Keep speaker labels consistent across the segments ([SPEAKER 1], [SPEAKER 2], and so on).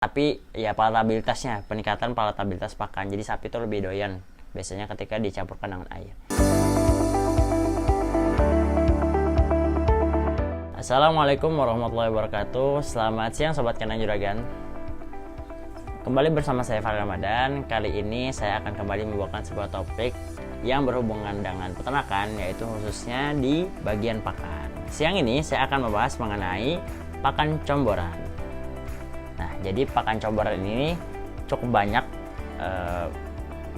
[SPEAKER 1] Tapi ya palatabilitasnya, peningkatan palatabilitas pakan. Jadi sapi itu lebih doyan biasanya ketika dicampurkan dengan air. Assalamualaikum warahmatullahi wabarakatuh. Selamat siang Sobat Kandang Juragan. Kembali bersama saya Farel Ramadan. Kali ini saya akan kembali membawakan sebuah topik yang berhubungan dengan peternakan, yaitu khususnya di bagian pakan. Siang ini saya akan membahas mengenai pakan comboran. Nah, jadi pakan comboran ini cukup banyak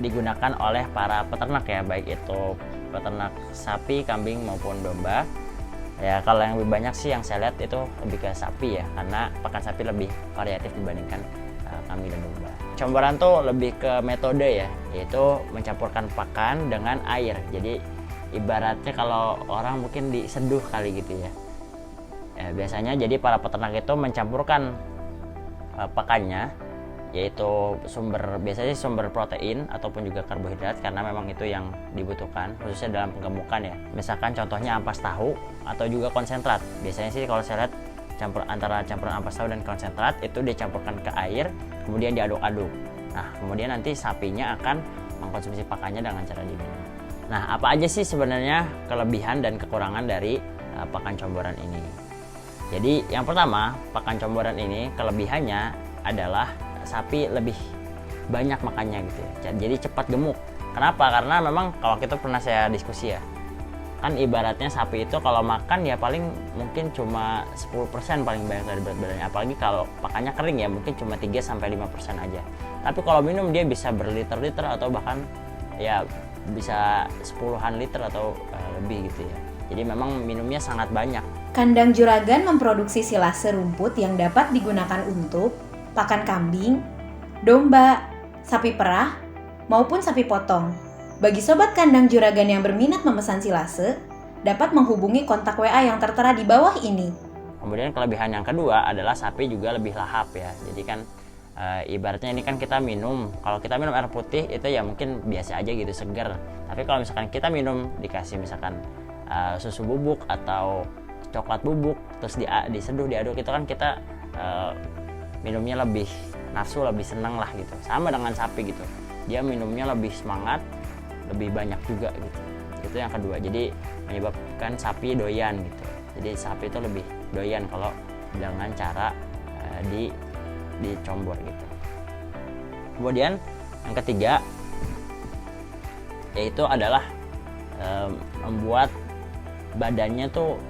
[SPEAKER 1] digunakan oleh para peternak ya, baik itu peternak sapi, kambing maupun domba. Ya, kalau yang lebih banyak sih yang saya lihat itu lebih ke sapi ya, karena pakan sapi lebih variatif dibandingkan kambing dan domba. Comboran tuh lebih ke metode ya, yaitu mencampurkan pakan dengan air. Jadi ibaratnya kalau orang mungkin diseduh kali gitu ya. Biasanya jadi para peternak itu mencampurkan pakannya, yaitu biasanya sumber protein ataupun juga karbohidrat, karena memang itu yang dibutuhkan khususnya dalam penggemukan ya. Misalkan contohnya ampas tahu atau juga konsentrat. Biasanya sih kalau saya lihat antara campuran ampas tahu dan konsentrat itu dicampurkan ke air, kemudian diaduk-aduk. Nah, kemudian nanti sapinya akan mengkonsumsi pakannya dengan cara diminum. Nah, apa aja sih sebenarnya kelebihan dan kekurangan dari pakan comboran ini? Jadi yang pertama, pakan comboran ini kelebihannya adalah sapi lebih banyak makannya gitu ya. Jadi cepat gemuk. Kenapa? Karena memang kalau kita pernah saya diskusi ya, kan ibaratnya sapi itu kalau makan ya paling mungkin cuma 10% paling banyak dari berat badannya. Apalagi kalau pakannya kering ya, mungkin cuma 3-5% aja. Tapi kalau minum dia bisa berliter-liter atau bahkan ya bisa 10-an liter atau lebih gitu ya. Jadi memang minumnya sangat banyak.
[SPEAKER 2] Kandang Juragan memproduksi silase rumput yang dapat digunakan untuk pakan kambing, domba, sapi perah, maupun sapi potong. Bagi sobat kandang Juragan yang berminat memesan silase, dapat menghubungi kontak WA yang tertera di bawah ini.
[SPEAKER 1] Kemudian kelebihan yang kedua adalah sapi juga lebih lahap ya. Jadi kan ibaratnya ini kan kita minum, kalau kita minum air putih itu ya mungkin biasa aja gitu, segar. Tapi kalau misalkan kita minum dikasih misalkan susu bubuk atau coklat bubuk, terus diseduh, diaduk, itu kan kita minumnya lebih nafsu, lebih senang lah gitu. Sama dengan sapi gitu, dia minumnya lebih semangat, lebih banyak juga gitu. Itu yang kedua, jadi menyebabkan sapi doyan gitu. Jadi sapi itu lebih doyan kalau dengan cara dicombor gitu. Kemudian yang ketiga yaitu adalah membuat badannya tuh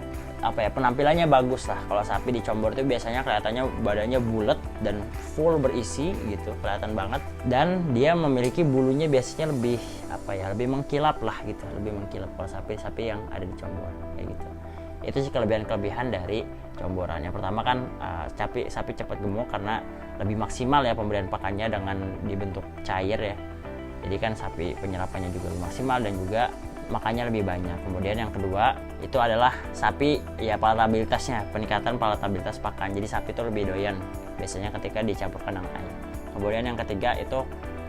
[SPEAKER 1] penampilannya bagus lah. Kalau sapi dicombor itu biasanya kelihatannya badannya bulat dan full berisi gitu, kelihatan banget, dan dia memiliki bulunya biasanya lebih lebih mengkilap lah gitu, lebih mengkilap kalau sapi yang ada dicombor kayak gitu. Itu sih kelebihan dari comboran. Yang pertama kan sapi cepat gemuk karena lebih maksimal ya pemberian pakannya dengan dibentuk cair ya. Jadi kan sapi penyerapannya juga lebih maksimal dan juga makannya lebih banyak. Kemudian yang kedua itu adalah sapi ya palatabilitasnya, peningkatan palatabilitas pakan. Jadi sapi itu lebih doyan biasanya ketika dicampurkan dengan air. Kemudian yang ketiga itu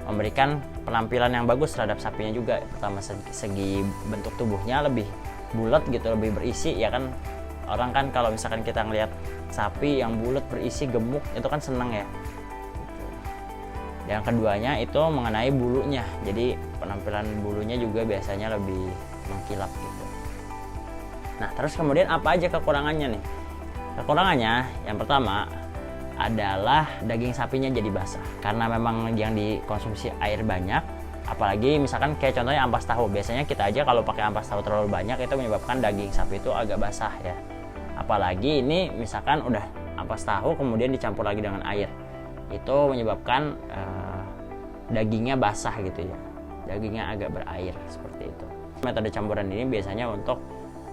[SPEAKER 1] memberikan penampilan yang bagus terhadap sapinya juga. Pertama segi bentuk tubuhnya lebih bulat gitu, lebih berisi ya kan. Orang kan kalau misalkan kita ngelihat sapi yang bulat berisi gemuk itu kan senang ya. Yang keduanya itu mengenai bulunya. Jadi penampilan bulunya juga biasanya lebih mengkilap gitu. Nah, terus kemudian apa aja kekurangannya nih? Kekurangannya yang pertama adalah daging sapinya jadi basah. Karena memang yang dikonsumsi air banyak. Apalagi misalkan kayak contohnya ampas tahu. Biasanya kita aja kalau pakai ampas tahu terlalu banyak itu menyebabkan daging sapi itu agak basah ya. Apalagi ini misalkan udah ampas tahu kemudian dicampur lagi dengan air. Itu menyebabkan dagingnya basah gitu ya, dagingnya agak berair seperti itu. Metode campuran ini biasanya untuk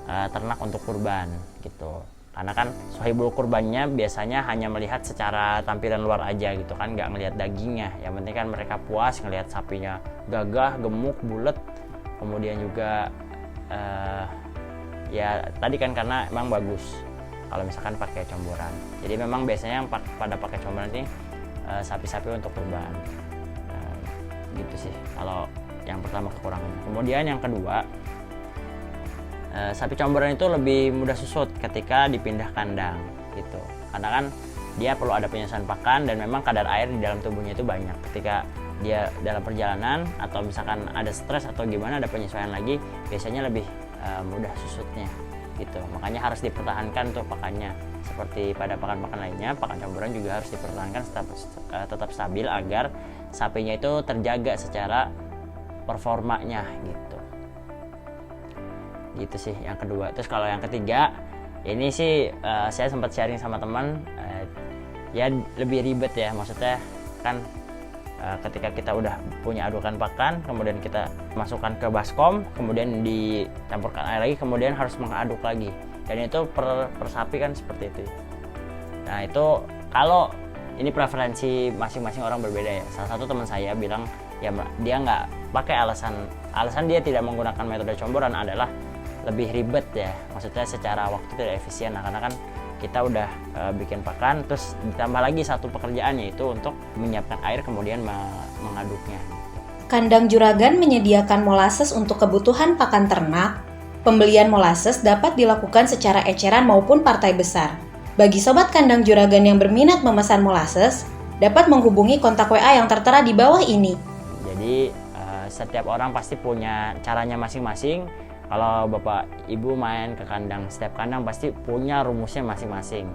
[SPEAKER 1] ternak untuk kurban gitu, karena kan sahibul kurbannya biasanya hanya melihat secara tampilan luar aja gitu kan, nggak ngelihat dagingnya. Yang penting kan mereka puas ngelihat sapinya gagah, gemuk, bulat, kemudian juga ya tadi kan karena emang bagus kalau misalkan pakai campuran. Jadi memang biasanya yang pada pakai campuran ini sapi-sapi untuk kurban. Gitu sih kalau yang pertama kekurangannya. Kemudian yang kedua, sapi campuran itu lebih mudah susut ketika dipindah kandang gitu, karena kan dia perlu ada penyesuaian pakan dan memang kadar air di dalam tubuhnya itu banyak. Ketika dia dalam perjalanan atau misalkan ada stres atau gimana, ada penyesuaian lagi, biasanya lebih mudah susutnya gitu. Makanya harus dipertahankan tuh pakannya. Seperti pada pakan-pakan lainnya, pakan campuran juga harus dipertahankan tetap stabil agar sapinya itu terjaga secara performanya gitu. Gitu sih yang kedua. Terus kalau yang ketiga, ini sih saya sempat sharing sama teman, ya lebih ribet ya, maksudnya kan ketika kita udah punya adukan pakan, kemudian kita masukkan ke baskom, kemudian dicampurkan air lagi, kemudian harus mengaduk lagi, dan itu per sapi kan seperti itu. Nah itu kalau ini preferensi masing-masing orang berbeda ya. Salah satu teman saya bilang ya dia nggak pakai alasan dia tidak menggunakan metode comboran adalah lebih ribet ya, maksudnya secara waktu tidak efisien. Nah, karena kan kita udah bikin pakan, terus ditambah lagi satu pekerjaan, yaitu untuk menyiapkan air kemudian mengaduknya.
[SPEAKER 2] Kandang Juragan menyediakan molasses untuk kebutuhan pakan ternak. Pembelian molasses dapat dilakukan secara eceran maupun partai besar. Bagi sobat kandang Juragan yang berminat memesan molasses, dapat menghubungi kontak WA yang tertera di bawah ini.
[SPEAKER 1] Jadi setiap orang pasti punya caranya masing-masing. Kalau bapak ibu main ke kandang, setiap kandang pasti punya rumusnya masing-masing.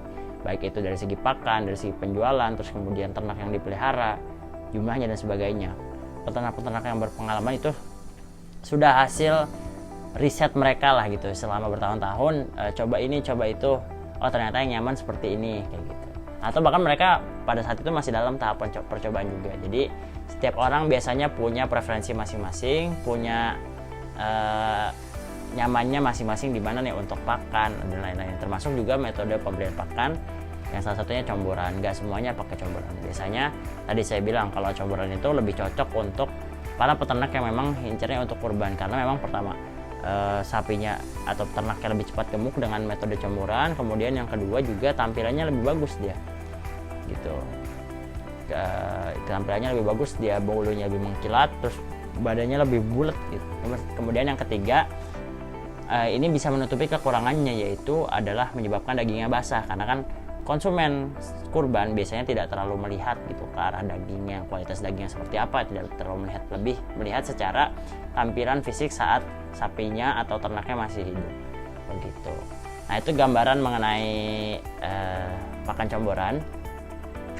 [SPEAKER 1] Baik itu dari segi pakan, dari segi penjualan, terus kemudian ternak yang dipelihara, jumlahnya dan sebagainya. Peternak-peternak yang berpengalaman itu sudah hasil riset mereka lah gitu. Selama bertahun-tahun coba ini, coba itu. Oh ternyata yang nyaman seperti ini kayak gitu. Atau bahkan mereka pada saat itu masih dalam tahap percobaan juga. Jadi setiap orang biasanya punya preferensi masing-masing, punya nyamannya masing-masing di mana nih untuk pakan dan lain-lain, termasuk juga metode pemberian pakan yang salah satunya comboran. Gak semuanya pakai comboran. Biasanya tadi saya bilang kalau comboran itu lebih cocok untuk para peternak yang memang incernya untuk kurban, karena memang pertama sapinya atau ternaknya lebih cepat gemuk dengan metode comboran, kemudian yang kedua juga tampilannya lebih bagus dia gitu. Tampilannya lebih bagus, dia bulunya lebih mengkilat, terus badannya lebih bulat gitu. Kemudian yang ketiga, ini bisa menutupi kekurangannya, yaitu adalah menyebabkan dagingnya basah, karena kan konsumen kurban biasanya tidak terlalu melihat gitu ke arah dagingnya, kualitas dagingnya seperti apa, tidak terlalu melihat secara tampilan fisik saat sapinya atau ternaknya masih hidup begitu. Nah itu gambaran mengenai pakan comboran.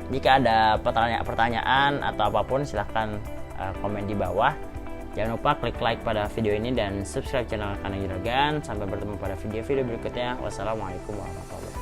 [SPEAKER 1] Jika ada pertanyaan atau apapun silahkan komen di bawah. Jangan lupa klik like pada video ini dan subscribe channel Kandang Juragan. Sampai bertemu pada video-video berikutnya. Wassalamualaikum warahmatullahi wabarakatuh.